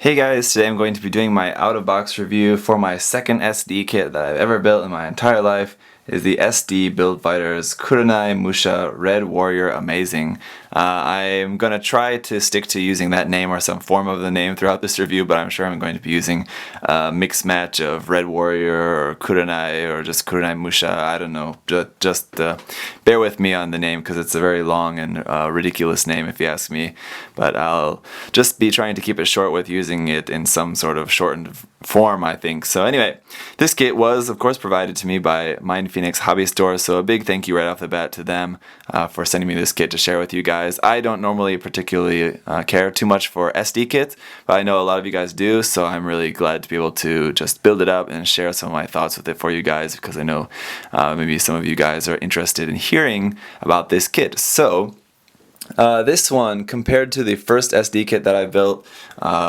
Hey guys, today I'm going to be doing my out-of-box review for my second SD kit that I've ever built in my entire life. Is the SD Build Fighters Kurenai Musha Red Warrior Amazing. I'm going to try to stick to using that name or some form of the name throughout this review, but I'm sure I'm going to be using a mixed match of Red Warrior or Kurenai or just Kurenai Musha. I don't know. Just bear with me on the name because it's a very long and ridiculous name if you ask me. But I'll just be trying to keep it short with using it in some sort of shortened form, I think. So anyway, this kit was of course provided to me by Mind Phoenix Hobby Store, so a big thank you right off the bat to them for sending me this kit to share with you guys. I don't normally particularly care too much for SD kits, but I know a lot of you guys do, so I'm really glad to be able to just build it up and share some of my thoughts with it for you guys, because I know maybe some of you guys are interested in hearing about this kit. So this one, compared to the first SD kit that I built,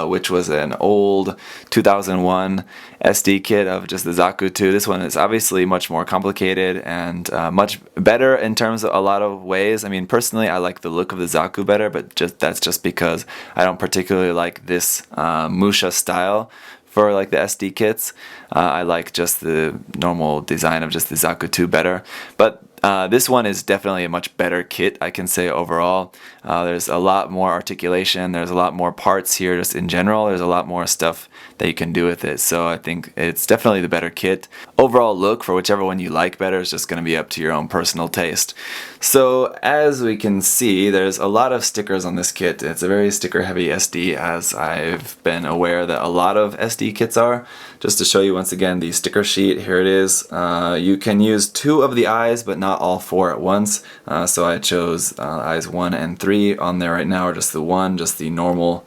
which was an old 2001 SD kit of just the Zaku 2, this one is obviously much more complicated and much better in terms of a lot of ways. I mean, personally, I like the look of the Zaku better, but that's just because I don't particularly like this Musha style for like the SD kits. I like just the normal design of just the Zaku 2 better. But this one is definitely a much better kit, I can say overall. There's a lot more articulation, there's a lot more parts here just in general, there's a lot more stuff that you can do with it, so I think it's definitely the better kit. Overall look, for whichever one you like better, is just going to be up to your own personal taste. So as we can see, there's a lot of stickers on this kit. It's a very sticker heavy SD, as I've been aware that a lot of SD kits are. Just to show you once again the sticker sheet, here it is. You can use 2 of the eyes, but not all 4 at once. So I chose eyes 1 and 3 on there right now, or just the one, just the normal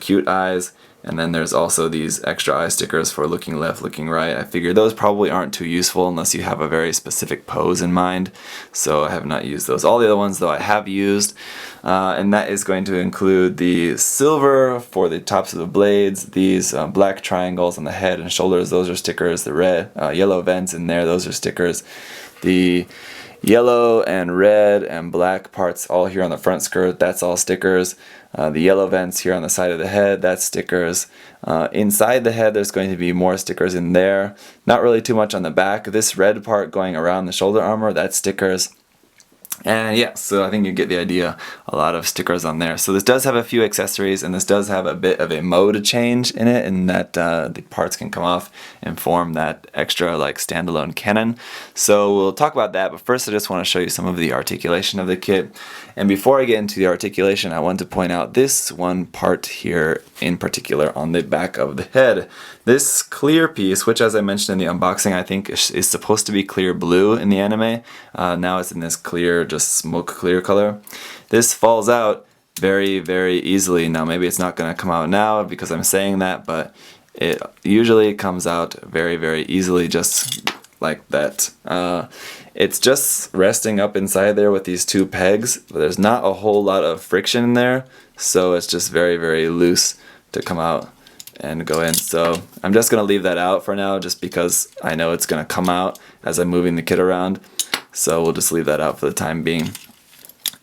cute eyes. And then there's also these extra eye stickers for looking left, looking right. I figure those probably aren't too useful unless you have a very specific pose in mind, so I have not used those. All the other ones though I have used, and that is going to include the silver for the tops of the blades, these black triangles on the head and shoulders, those are stickers. The red, yellow vents in there, those are stickers. The yellow and red and black parts all here on the front skirt, that's all stickers. The yellow vents here on the side of the head, that's stickers. Inside the head there's going to be more stickers in there. Not really too much on the back. This red part going around the shoulder armor, that's stickers. And yeah, so I think you get the idea, a lot of stickers on there. So this does have a few accessories, and this does have a bit of a mode change in it, in that the parts can come off and form that extra like standalone cannon. So we'll talk about that, but first I just want to show you some of the articulation of the kit. And before I get into the articulation, I want to point out this one part here in particular on the back of the head. This clear piece, which as I mentioned in the unboxing, I think is supposed to be clear blue in the anime. Now it's in this clear, just smoke clear color. This falls out very, very easily. Now maybe it's not going to come out now because I'm saying that, but it usually comes out very, very easily, just like that. It's just resting up inside there with these 2 pegs, but there's not a whole lot of friction in there, so it's just very, very loose to come out and go in. So I'm just going to leave that out for now, just because I know it's going to come out as I'm moving the kit around. So we'll just leave that out for the time being.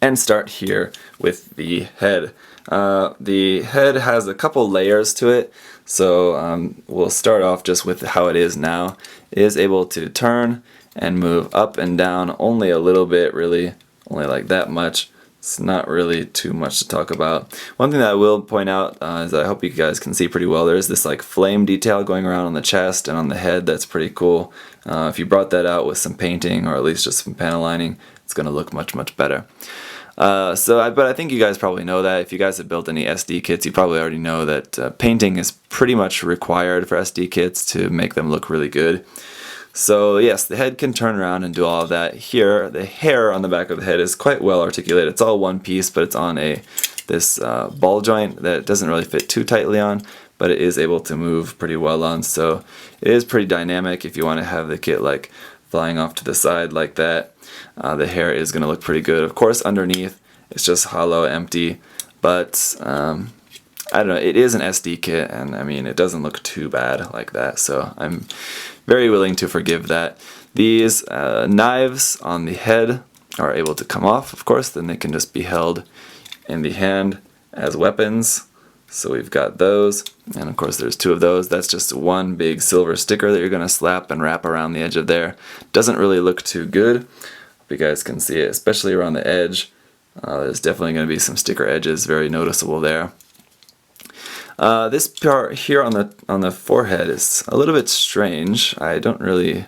And start here with the head. The head has a couple layers to it, so we'll start off just with how it is now. It is able to turn and move up and down only a little bit, really, only like that much. It's not really too much to talk about. One thing that I will point out is that I hope you guys can see pretty well. There's this like flame detail going around on the chest and on the head. That's pretty cool. If you brought that out with some painting, or at least just some panel lining, it's going to look much, much better. But I think you guys probably know that. If you guys have built any SD kits, you probably already know that painting is pretty much required for SD kits to make them look really good. So yes, the head can turn around and do all of that. Here, the hair on the back of the head is quite well articulated. It's all one piece, but it's on this ball joint that doesn't really fit too tightly on, but it is able to move pretty well on. So it is pretty dynamic if you want to have the kit like flying off to the side like that. The hair is going to look pretty good. Of course, underneath it's just hollow, empty, but I don't know, it is an SD kit, and I mean, it doesn't look too bad like that, so I'm very willing to forgive that. These knives on the head are able to come off, of course, then they can just be held in the hand as weapons, So we've got those, and of course there's two of those. That's just one big silver sticker that you're going to slap and wrap around the edge of there. Doesn't really look too good. Hope you guys can see it, especially around the edge. There's definitely going to be some sticker edges, very noticeable there. This part here on the forehead is a little bit strange. I don't really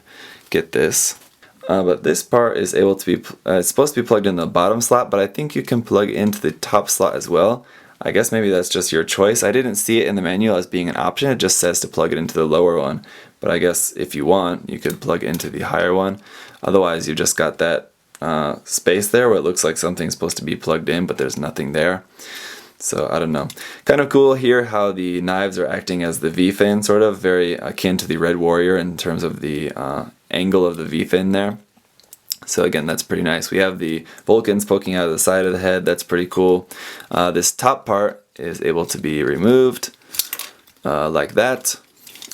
get this. But this part is able to be, it's supposed to be plugged in the bottom slot, but I think you can plug into the top slot as well. I guess maybe that's just your choice. I didn't see it in the manual as being an option. It just says to plug it into the lower one. But I guess if you want, you could plug into the higher one. Otherwise, you just got that space there where it looks like something's supposed to be plugged in, but there's nothing there. So I don't know. Kind of cool here how the knives are acting as the V-fin, sort of very akin to the Red Warrior in terms of the angle of the V-fin there. So again, that's pretty nice. We have the Vulcans poking out of the side of the head. That's pretty cool. This top part is able to be removed like that,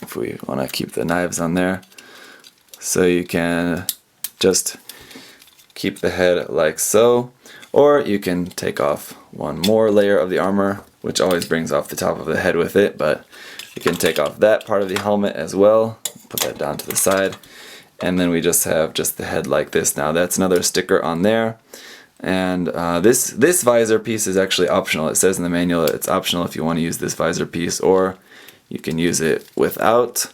if we want to keep the knives on there. So you can just keep the head like so, or you can take off one more layer of the armor, which always brings off the top of the head with it, but you can take off that part of the helmet as well. Put that down to the side. And then we just have just the head like this. Now that's another sticker on there. And this visor piece is actually optional. It says in the manual that it's optional if you want to use this visor piece, or you can use it without.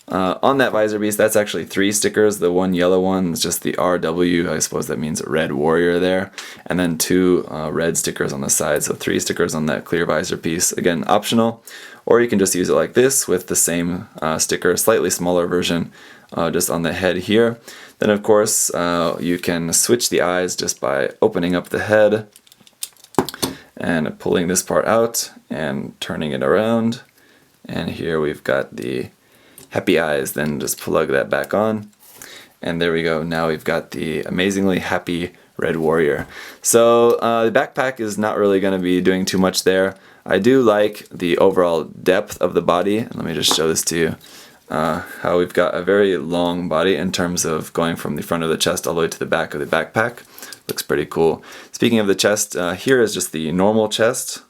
On that visor piece, that's actually 3 stickers. The one yellow one is just the RW. I suppose that means Red Warrior there. And then 2 red stickers on the side. So 3 stickers on that clear visor piece. Again, optional. Or you can just use it like this with the same sticker, slightly smaller version, just on the head here. Then of course you can switch the eyes just by opening up the head and pulling this part out and turning it around. And here we've got the happy eyes. Then just plug that back on. And there we go. Now we've got the amazingly happy Red Warrior. So the backpack is not really going to be doing too much there. I do like the overall depth of the body. Let me just show this to you. How we've got a very long body in terms of going from the front of the chest all the way to the back of the backpack. Looks pretty cool. Speaking of the chest, here is just the normal chest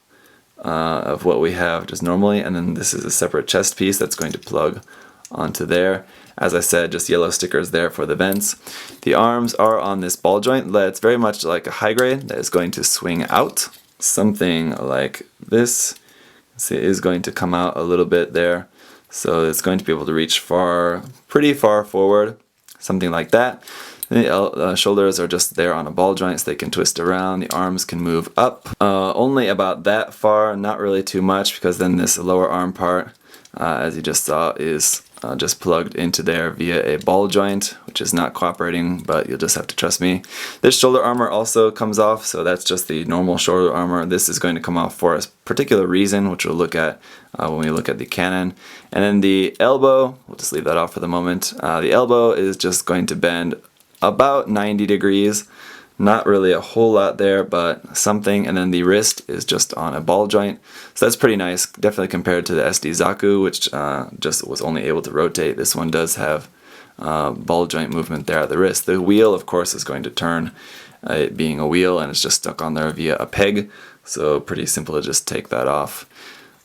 of what we have just normally, and then this is a separate chest piece that's going to plug onto there. As I said, just yellow stickers there for the vents. The arms are on this ball joint that's very much like a high grade that is going to swing out. Something like this. See, it is going to come out a little bit there. So it's going to be able to reach pretty far forward. Something like that. The shoulders are just there on a ball joint so they can twist around. The arms can move up. Only about that far, not really too much, because then this lower arm part, as you just saw, is just plugged into there via a ball joint, which is not cooperating, but you'll just have to trust me. This shoulder armor also comes off, so that's just the normal shoulder armor. This is going to come off for a particular reason, which we'll look at when we look at the cannon. And then the elbow, we'll just leave that off for the moment. The elbow is just going to bend about 90 degrees. Not really a whole lot there, but something. And then the wrist is just on a ball joint. So that's pretty nice, definitely compared to the SD Zaku, which just was only able to rotate. This one does have ball joint movement there at the wrist. The wheel, of course, is going to turn, it being a wheel, and it's just stuck on there via a peg. So pretty simple to just take that off.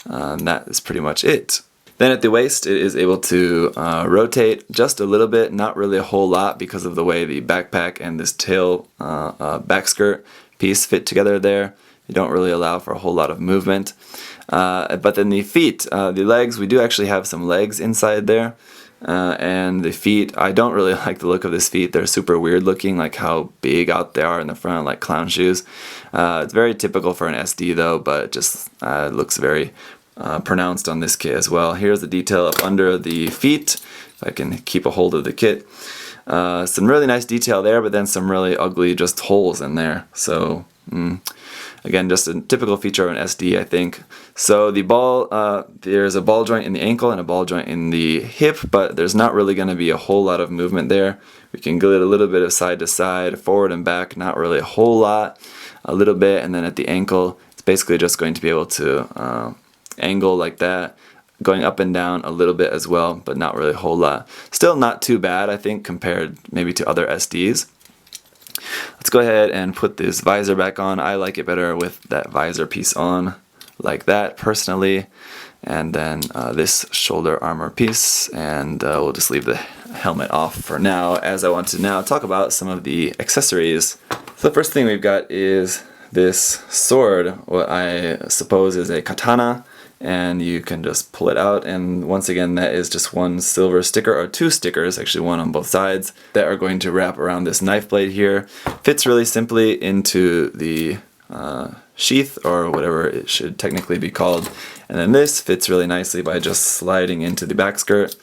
And that is pretty much it. Then at the waist, it is able to rotate just a little bit, not really a whole lot because of the way the backpack and this tail back skirt piece fit together there. They don't really allow for a whole lot of movement. But then the feet, the legs, we do actually have some legs inside there. And the feet, I don't really like the look of these feet. They're super weird looking, like how big out they are in the front, like clown shoes. It's very typical for an SD though, but it just looks very pronounced on this kit as well. Here's the detail up under the feet, if I can keep a hold of the kit. Some really nice detail there, but then some really ugly just holes in there. So again, just a typical feature of an SD, I think. So the ball, there's a ball joint in the ankle and a ball joint in the hip, but there's not really going to be a whole lot of movement there. We can glide a little bit of side to side, forward and back, not really a whole lot, a little bit, and then at the ankle, it's basically just going to be able to angle like that, going up and down a little bit as well, but not really a whole lot. Still not too bad, I think, compared maybe to other SDs. Let's go ahead and put this visor back on. I like it better with that visor piece on. like that personally. And then this shoulder armor piece, and we'll just leave the helmet off for now, as I want to now talk about some of the accessories. So the first thing we've got is this sword, what I suppose is a katana, and you can just pull it out, and once again that is just one silver sticker, or two stickers, actually one on both sides, that are going to wrap around this knife blade here. Fits really simply into the sheath, or whatever it should technically be called, and then this fits really nicely by just sliding into the back skirt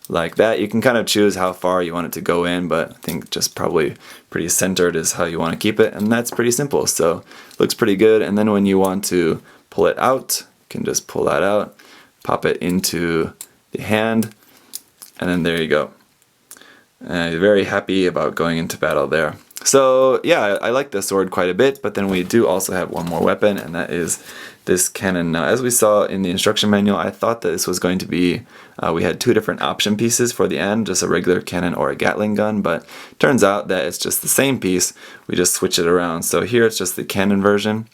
like that. You can kind of choose how far you want it to go in, but I think just probably pretty centered is how you want to keep it, and that's pretty simple, so looks pretty good. And then when you want to pull it out, you can just pull that out, pop it into the hand, and then there you go. Very happy about going into battle there. So yeah, I like the sword quite a bit, but then we do also have one more weapon, and that is this cannon. Now, as we saw in the instruction manual, I thought that this was going to be, we had two different option pieces for the end, just a regular cannon or a Gatling gun, but turns out that it's just the same piece, we just switch it around. So here it's just the cannon version,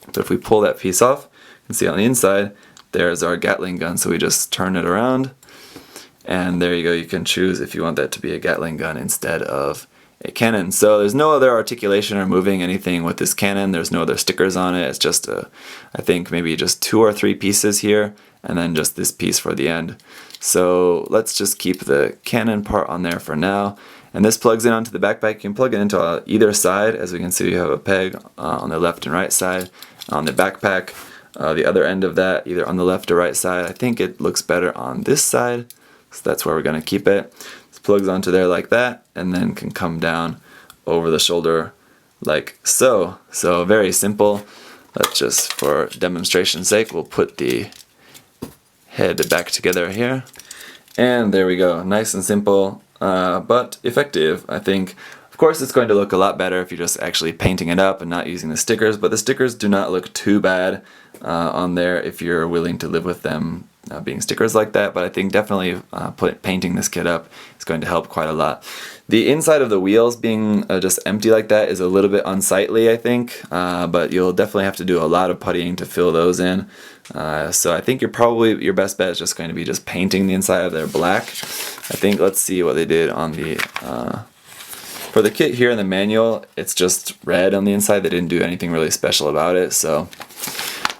but if we pull that piece off, you can see on the inside, there's our Gatling gun, so we just turn it around, and there you go. You can choose if you want that to be a Gatling gun instead of a cannon. So there's no other articulation or moving anything with this cannon. There's no other stickers on it. It's just I think maybe just 2 or 3 pieces here, and then just this piece for the end. So let's just keep the cannon part on there for now. And this plugs in onto the backpack. You can plug it into either side. As we can see, we have a peg on the left and right side on the backpack. The other end of that, either on the left or right side. I think it looks better on this side, so that's where we're going to keep it. Plugs onto there like that, and then can come down over the shoulder like so. So very simple. Let's just, for demonstration's sake, we'll put the head back together here, and there we go. Nice and simple, but effective, I think. Of course, it's going to look a lot better if you're just actually painting it up and not using the stickers, but the stickers do not look too bad on there if you're willing to live with them being stickers like that. But I think definitely painting this kit up is going to help quite a lot. The inside of the wheels being just empty like that is a little bit unsightly, I think, but you'll definitely have to do a lot of puttying to fill those in. So I think your best bet is just going to be just painting the inside of there black. I think, let's see what they did on the for the kit here in the manual. It's just red on the inside. They didn't do anything really special about it, so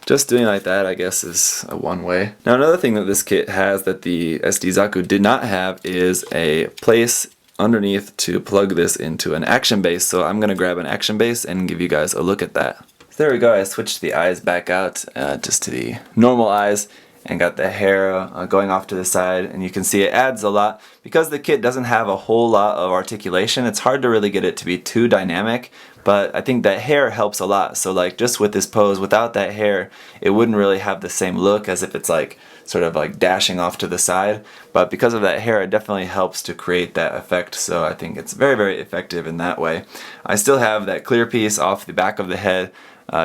just doing like that, I guess, is one way. Now, another thing that this kit has that the SD Zaku did not have is a place underneath to plug this into an action base. So I'm going to grab an action base and give you guys a look at that. So there we go. I switched the eyes back out just to the normal eyes, and got the hair going off to the side, and you can see it adds a lot. Because the kit doesn't have a whole lot of articulation, it's hard to really get it to be too dynamic, but I think that hair helps a lot. So like just with this pose, without that hair, it wouldn't really have the same look as if it's like sort of like dashing off to the side, but because of that hair, it definitely helps to create that effect. So I think it's very, very effective in that way. I still have that clear piece off the back of the head,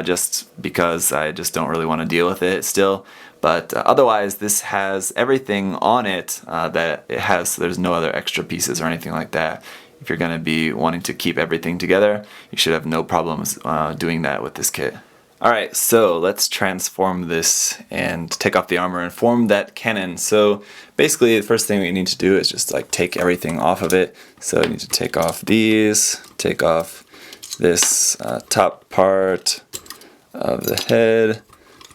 just because I just don't really want to deal with it still. But otherwise, this has everything on it that it has, so there's no other extra pieces or anything like that. If you're going to be wanting to keep everything together, you should have no problems doing that with this kit. Alright, so let's transform this and take off the armor and form that cannon. So basically, the first thing we need to do is just like take everything off of it. So you need to take off these, take off this top part of the head,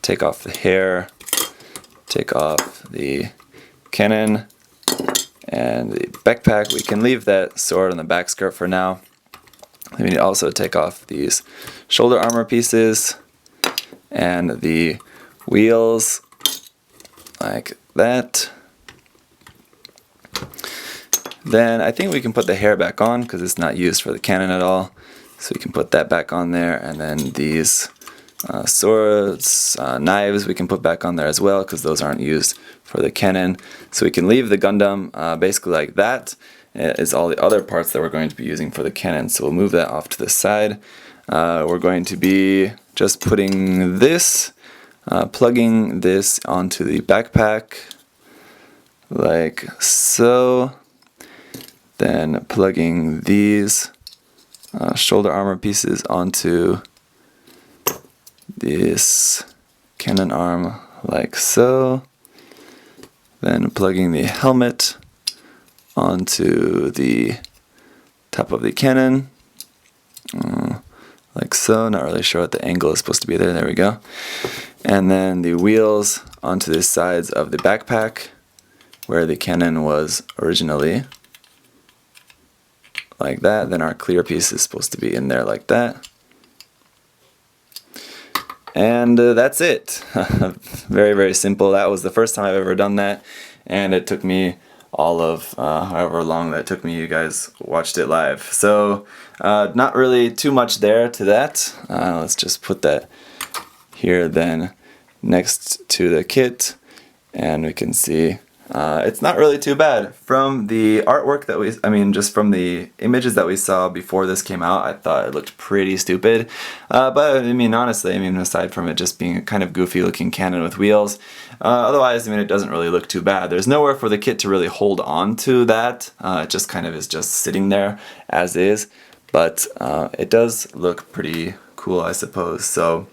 take off the hair, take off the cannon and the backpack. We can leave that sword on the back skirt for now. We need to also take off these shoulder armor pieces and the wheels like that. Then I think we can put the hair back on because it's not used for the cannon at all. So we can put that back on there, and then these swords, knives we can put back on there as well because those aren't used for the cannon. So we can leave the Gundam basically like that. Is all the other parts that we're going to be using for the cannon. So we'll move that off to the side. We're going to be just putting this, plugging this onto the backpack like so. Then plugging these shoulder armor pieces onto this cannon arm like so. Then plugging the helmet onto the top of the cannon, like so. Not really sure what the angle is supposed to be there. There we go. And then the wheels onto the sides of the backpack where the cannon was originally, like that. Then our clear piece is supposed to be in there like that. And that's it. Very, very simple. That was the first time I've ever done that, and it took me all of however long that took me. You guys watched it live. So not really too much there to that. Let's just put that here then next to the kit, and we can see it's not really too bad. From the artwork that just from the images that we saw before this came out, I thought it looked pretty stupid. But I mean, honestly, aside from it just being a kind of goofy looking cannon with wheels, otherwise, it doesn't really look too bad. There's nowhere for the kit to really hold on to that. It just kind of is just sitting there as is. But it does look pretty cool, I suppose. So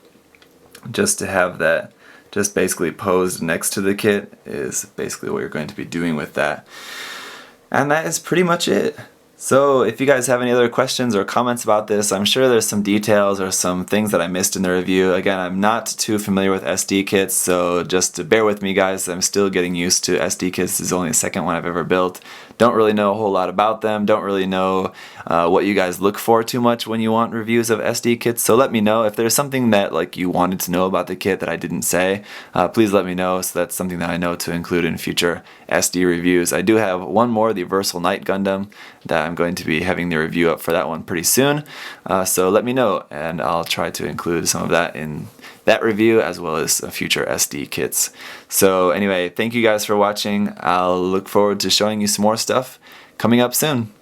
just to have that just basically posed next to the kit is basically what you're going to be doing with that. And that is pretty much it. So if you guys have any other questions or comments about this, I'm sure there's some details or some things that I missed in the review. Again, I'm not too familiar with SD kits, so just bear with me, guys. I'm still getting used to SD kits. This is only the second one I've ever built. Don't really know a whole lot about them. Don't really know what you guys look for too much when you want reviews of SD kits. So let me know if there's something that you wanted to know about the kit that I didn't say. Please let me know, so that's something that I know to include in future SD reviews. I do have one more, the Versal Knight Gundam, that I'm going to be having the review up for that one pretty soon. So let me know, and I'll try to include some of that in that review as well as future SD kits. So anyway, thank you guys for watching. I'll look forward to showing you some more stuff coming up soon.